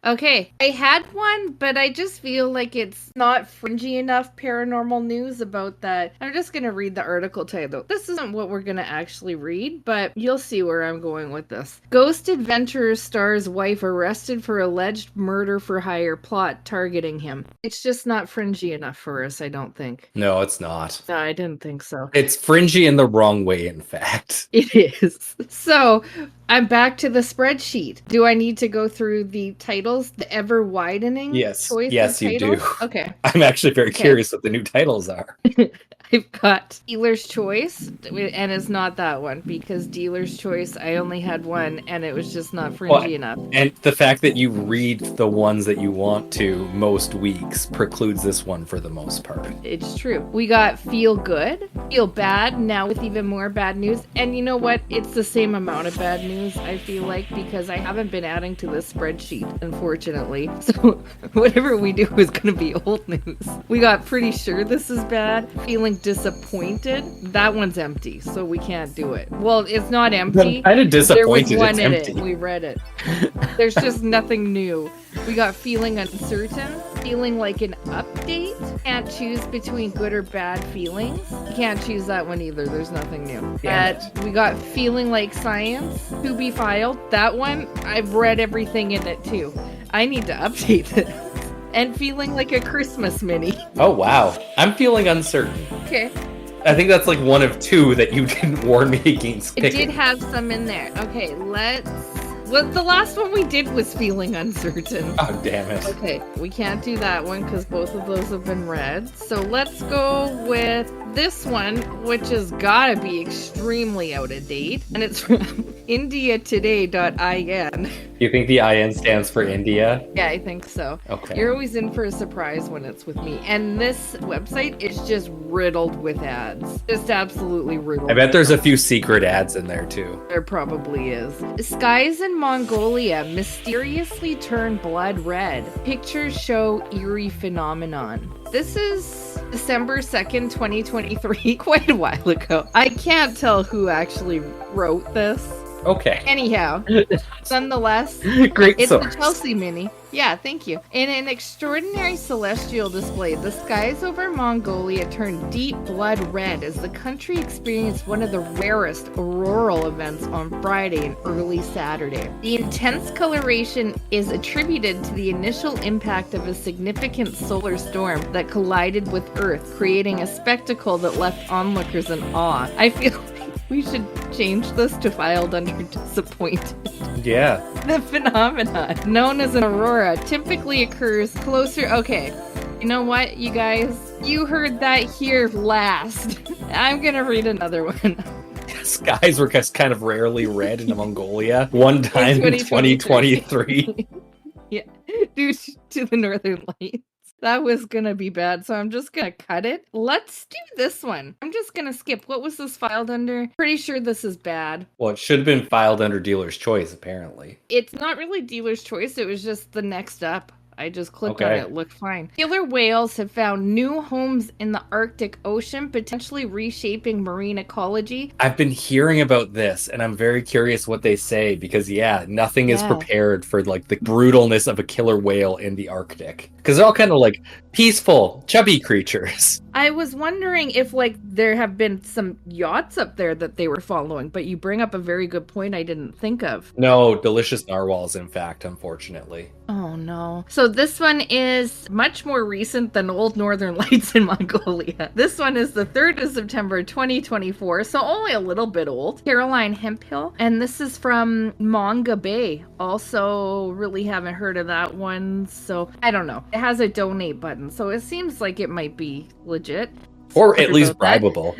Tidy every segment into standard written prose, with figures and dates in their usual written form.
Okay, I had one, but I just feel like it's not fringy enough paranormal news about that. I'm just going to read the article title. This isn't what we're going to actually read, but you'll see where I'm going with this. Ghost adventurer star's wife arrested for alleged murder for hire plot targeting him. It's just not fringy enough for us, I don't think. No, it's not. No, I didn't think so. It's fringy in the wrong way, in fact. It is. So, I'm back to the spreadsheet. Do I need to go through the titles, the ever widening choice Yes, of you titles? do. Okay. I'm actually very curious what the new titles are. I've got Dealer's Choice, and it's not that one, because Dealer's Choice, I only had one, and it was just not fringy enough. And the fact that you read the ones that you want to most weeks precludes this one for the most part. It's true. We got Feel Good, Feel Bad, now with even more bad news. And you know what? It's the same amount of bad news, I feel like, because I haven't been adding to this spreadsheet, unfortunately. So whatever we do is going to be old news. We got Pretty Sure This Is Bad, Feeling Disappointed. That one's empty, so we can't do it. Well, it's not empty. I'm kind of disappointed there was one it's in empty. it. We read it. There's just nothing new. We got Feeling Uncertain, Feeling Like an Update. Can't choose between good or bad feelings. You can't choose that one either. There's nothing new. We got Feeling Like Science, To Be Filed. That one, I've read everything in it too. I need to update it. And Feeling Like a Christmas Mini. Oh, wow. I'm feeling uncertain. Okay. I think that's like one of two that you didn't warn me against It picking. did have some in there. Okay, well, the last one we did was Feeling Uncertain. Oh, damn it. Okay, we can't do that one because both of those have been read. So let's go with this one, which has gotta be extremely out of date. And it's from indiatoday.in. You think the IN stands for India? Yeah, I think so. Okay. You're always in for a surprise when it's with me. And this website is just riddled with ads. Just absolutely riddled. I bet there's a few secret ads in there too. There probably is. Skies in Mongolia mysteriously turn blood red. Pictures show eerie phenomenon. This is December 2nd, 2023, quite a while ago. I can't tell who actually wrote this. Okay. Anyhow, nonetheless, Great it's source. the Chelsea Mini. Yeah, thank you. In an extraordinary celestial display, the skies over Mongolia turned deep blood red as the country experienced one of the rarest auroral events on Friday and early Saturday. The intense coloration is attributed to the initial impact of a significant solar storm that collided with Earth, creating a spectacle that left onlookers in awe. I feel like we should change this to filed under disappointed. Yeah. The phenomenon, known as an aurora, typically occurs closer. Okay, you know what, you guys? You heard that here last. I'm gonna read another one. Skies were just kind of rarely red in Mongolia. One time in 2023. Yeah, due to the northern lights. That was gonna be bad, so I'm just gonna cut it. Let's do this one. I'm just gonna skip. What was this filed under? Pretty sure this is bad. Well, it should have been filed under dealer's choice, apparently. It's not really dealer's choice. It was just the next up. I just clicked on it. It looked fine. Killer whales have found new homes in the Arctic Ocean, potentially reshaping marine ecology. I've been hearing about this, and I'm very curious what they say, because, nothing is prepared for, like, the brutalness of a killer whale in the Arctic. Because they're all kind of, like, peaceful, chubby creatures. I was wondering if, like, there have been some yachts up there that they were following, but you bring up a very good point I didn't think of. No, delicious narwhals, in fact, unfortunately. Oh, no. So this one is much more recent than Old Northern Lights in Mongolia. This one is the 3rd of September, 2024, so only a little bit old. Caroline Hemphill, and this is from Manga Bay. Also, really haven't heard of that one, so I don't know. It has a donate button, so it seems like it might be legit. Or at least bribable.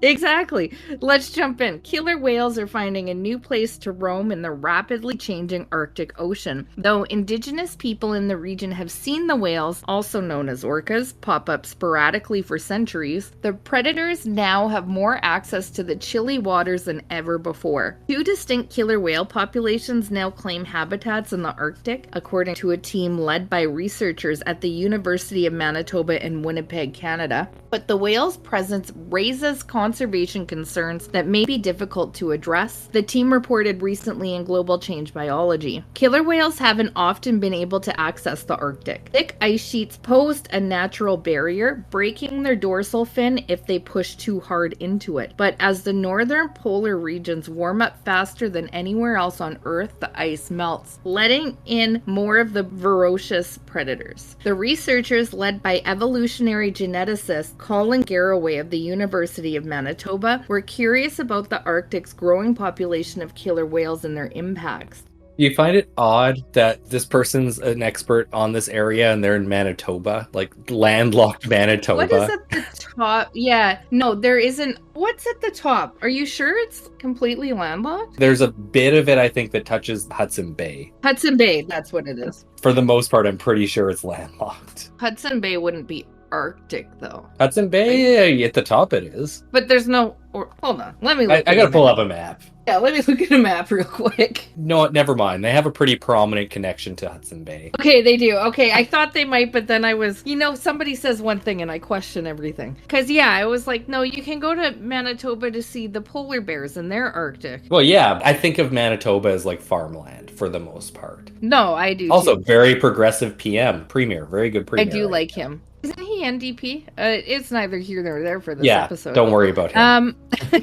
Exactly. Let's jump in. Killer whales are finding a new place to roam in the rapidly changing Arctic Ocean. Though indigenous people in the region have seen the whales, also known as orcas, pop up sporadically for centuries, the predators now have more access to the chilly waters than ever before. 2 distinct killer whale populations now claim habitats in the Arctic, according to a team led by researchers at the University of Manitoba in Winnipeg, Canada. But but the whale's presence raises conservation concerns that may be difficult to address, the team reported recently in Global Change Biology. Killer whales haven't often been able to access the Arctic. Thick ice sheets posed a natural barrier, breaking their dorsal fin if they push too hard into it. But as the northern polar regions warm up faster than anywhere else on Earth, the ice melts, letting in more of the ferocious predators. The researchers, led by evolutionary geneticist Colin Garraway of the University of Manitoba, were curious about the Arctic's growing population of killer whales and their impacts. Do you find it odd that this person's an expert on this area and they're in Manitoba, like landlocked Manitoba? What is at the top? Yeah, no, there isn't. What's at the top? Are you sure it's completely landlocked? There's a bit of it, I think, that touches Hudson Bay. Hudson Bay, that's what it is. For the most part, I'm pretty sure it's landlocked. Hudson Bay wouldn't be Arctic, though. Hudson Bay, at the top it is. But there's no... hold on, let me look I gotta pull up a map. Yeah, let me look at a map real quick. No, never mind. They have a pretty prominent connection to Hudson Bay. Okay, they do. Okay, I thought they might, but then I was... somebody says one thing and I question everything. Because, yeah, I was like, no, you can go to Manitoba to see the polar bears and they're Arctic. Well, yeah, I think of Manitoba as like farmland for the most part. No, I do Also, too. very progressive Premier. Very good Premier. I do like him. Isn't he NDP? It's neither here nor there for this yeah, episode. Don't worry about him.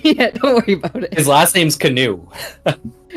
Yeah, don't worry about it. His last name's Canoe.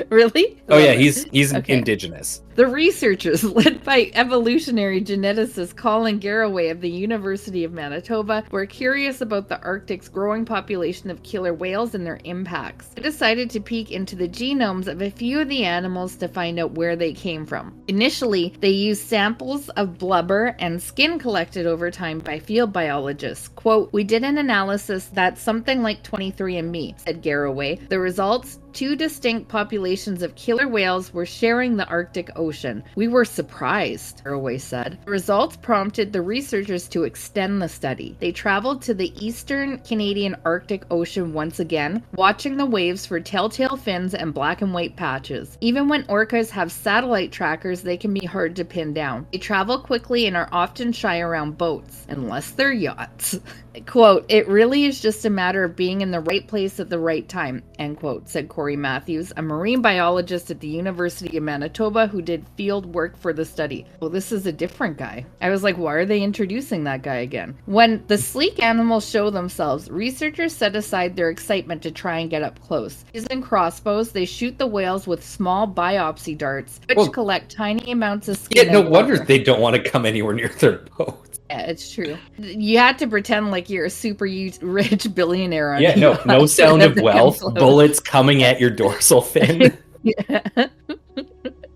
Really? Oh yeah, he's Okay. indigenous. The researchers, led by evolutionary geneticist Colin Garraway of the University of Manitoba, were curious about the Arctic's growing population of killer whales and their impacts. They decided to peek into the genomes of a few of the animals to find out where they came from. Initially, they used samples of blubber and skin collected over time by field biologists. Quote, "We did an analysis that's something like 23andMe, said Garraway. The results, 2 distinct populations of killer whales were sharing the Arctic Ocean. We were surprised," Garraway said. The results prompted the researchers to extend the study. They traveled to the eastern Canadian Arctic Ocean once again, watching the waves for telltale fins and black and white patches. Even when orcas have satellite trackers, they can be hard to pin down. They travel quickly and are often shy around boats, unless they're yachts. Quote, "It really is just a matter of being in the right place at the right time," end quote, said Corey Matthews, a marine biologist at the University of Manitoba who did field work for the study. Well, this is a different guy. I was like, why are they introducing that guy again? When the sleek animals show themselves, researchers set aside their excitement to try and get up close. Using crossbows, they shoot the whales with small biopsy darts, which collect tiny amounts of skin. Yeah, no wonder they don't want to come anywhere near their boats. Yeah, it's true. You had to pretend like you're a super rich billionaire. Yeah, no sound of wealth. Bullets coming at your dorsal fin. Yeah.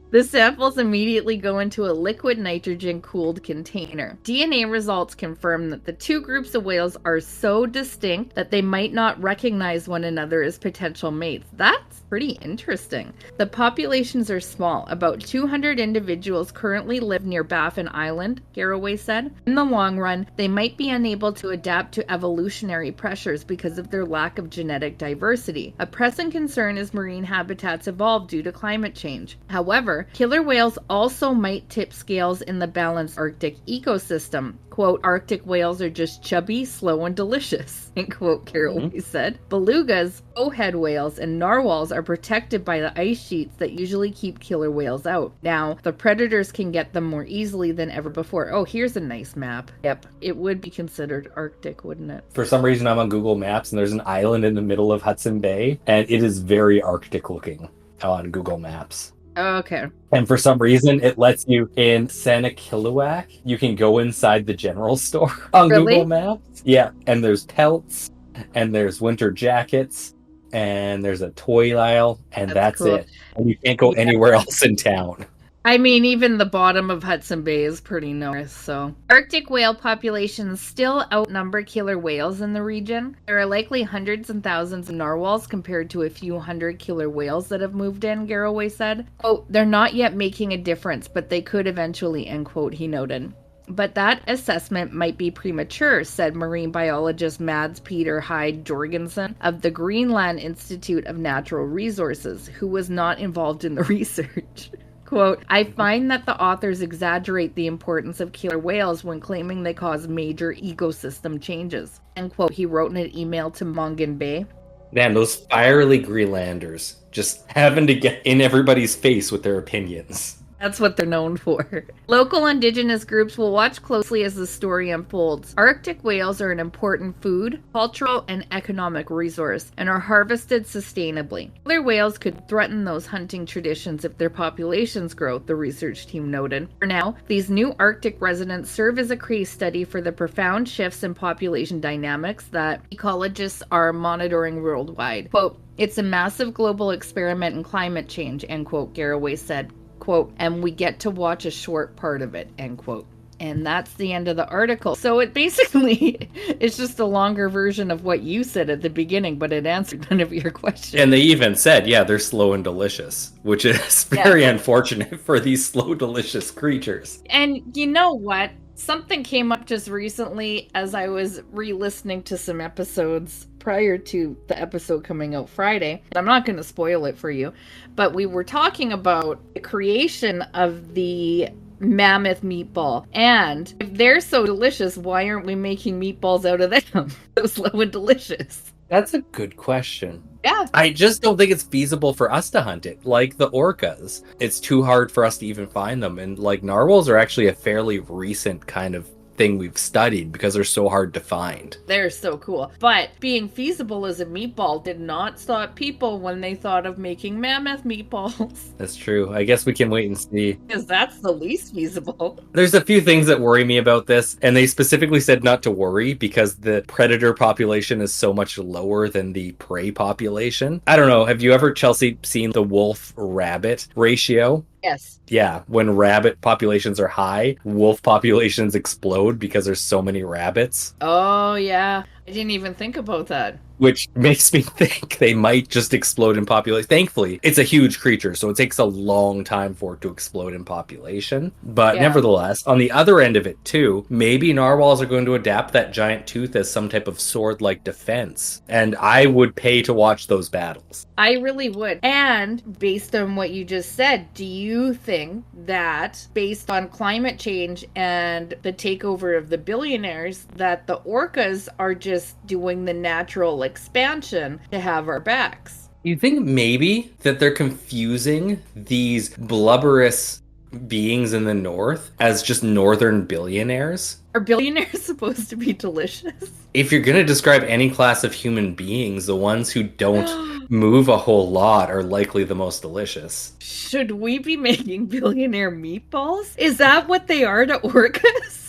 The samples immediately go into a liquid nitrogen-cooled container. DNA results confirm that the 2 groups of whales are so distinct that they might not recognize one another as potential mates. That's pretty interesting. The populations are small. About 200 individuals currently live near Baffin Island, Garraway said. In the long run, they might be unable to adapt to evolutionary pressures because of their lack of genetic diversity. A pressing concern as marine habitats evolve due to climate change. However, killer whales also might tip scales in the balanced Arctic ecosystem. Quote, "Arctic whales are just chubby, slow, and delicious," end quote, Garraway said. Belugas, bowhead whales, and narwhals are protected by the ice sheets that usually keep killer whales out. Now, the predators can get them more easily than ever before. Oh, here's a nice map. Yep, it would be considered Arctic, wouldn't it? For some reason, I'm on Google Maps, and there's an island in the middle of Hudson Bay, and it is very Arctic looking on Google Maps. Okay. And for some reason, it lets you in Sanikiluak. You can go inside the general store on Google Maps. Yeah, and there's pelts, and there's winter jackets, and there's a toy aisle, and that's cool. it. And you can't go anywhere else in town. I mean, even the bottom of Hudson Bay is pretty north, so. Arctic whale populations still outnumber killer whales in the region. There are likely hundreds and thousands of narwhals compared to a few hundred killer whales that have moved in, Garraway said. Quote, "They're not yet making a difference, but they could eventually," end quote, he noted. But that assessment might be premature, said marine biologist Mads Peter Hyde Jorgensen of the Greenland Institute of Natural Resources, who was not involved in the research. Quote, I find that the authors exaggerate the importance of killer whales when claiming they cause major ecosystem changes. End quote. He wrote in an email to Mongan Bay. Man, those fiery Greenlanders just having to get in everybody's face with their opinions. That's what they're known for. Local indigenous groups will watch closely as the story unfolds. Arctic whales are an important food, cultural, and economic resource and are harvested sustainably. Killer whales could threaten those hunting traditions if their populations grow, the research team noted. For now, these new Arctic residents serve as a case study for the profound shifts in population dynamics that ecologists are monitoring worldwide. Quote, it's a massive global experiment in climate change, end quote, Garraway said. Quote, and we get to watch a short part of it, end quote. And that's the end of the article. So it basically is just a longer version of what you said at the beginning, but it answered none of your questions. And they even said, yeah, they're slow and delicious, which is very unfortunate for these slow, delicious creatures. And you know what? Something came up just recently as I was re-listening to some episodes prior to the episode coming out Friday. I'm not going to spoil it for you, but we were talking about the creation of the mammoth meatball. And if they're so delicious, why aren't we making meatballs out of them? So slow and delicious. That's a good question. Yeah. I just don't think it's feasible for us to hunt it, like the orcas. It's too hard for us to even find them. And like narwhals are actually a fairly recent kind of thing we've studied because they're so hard to find. They're so cool. But being feasible as a meatball did not stop people when they thought of making mammoth meatballs. That's true. I guess we can wait and see. Because that's the least feasible. There's a few things that worry me about this, and they specifically said not to worry because the predator population is so much lower than the prey population. I don't know. Have you ever, Chelsea, seen the wolf-rabbit ratio? Yes. Yeah, when rabbit populations are high, wolf populations explode because there's so many rabbits. Oh, yeah. I didn't even think about that. Which makes me think they might just explode in population. Thankfully, it's a huge creature, so it takes a long time for it to explode in population. But nevertheless, on the other end of it too, maybe narwhals are going to adapt that giant tooth as some type of sword-like defense. And I would pay to watch those battles. I really would. And based on what you just said, do you think that based on climate change and the takeover of the billionaires, that the orcas are just doing the natural expansion to have our backs? You think maybe that they're confusing these blubberous beings in the north as just northern billionaires? Are billionaires supposed to be delicious? If you're going to describe any class of human beings, the ones who don't move a whole lot are likely the most delicious. Should we be making billionaire meatballs? Is that what they are to orcas?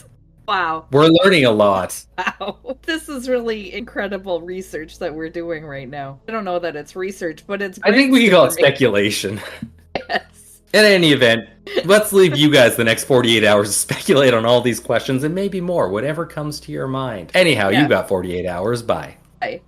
Wow. We're learning a lot. Wow. This is really incredible research that we're doing right now. I don't know that it's research, but it's... I think we can call it speculation. Yes. In any event, let's leave you guys the next 48 hours to speculate on all these questions and maybe more, whatever comes to your mind. Anyhow, you got 48 hours. Bye. Bye.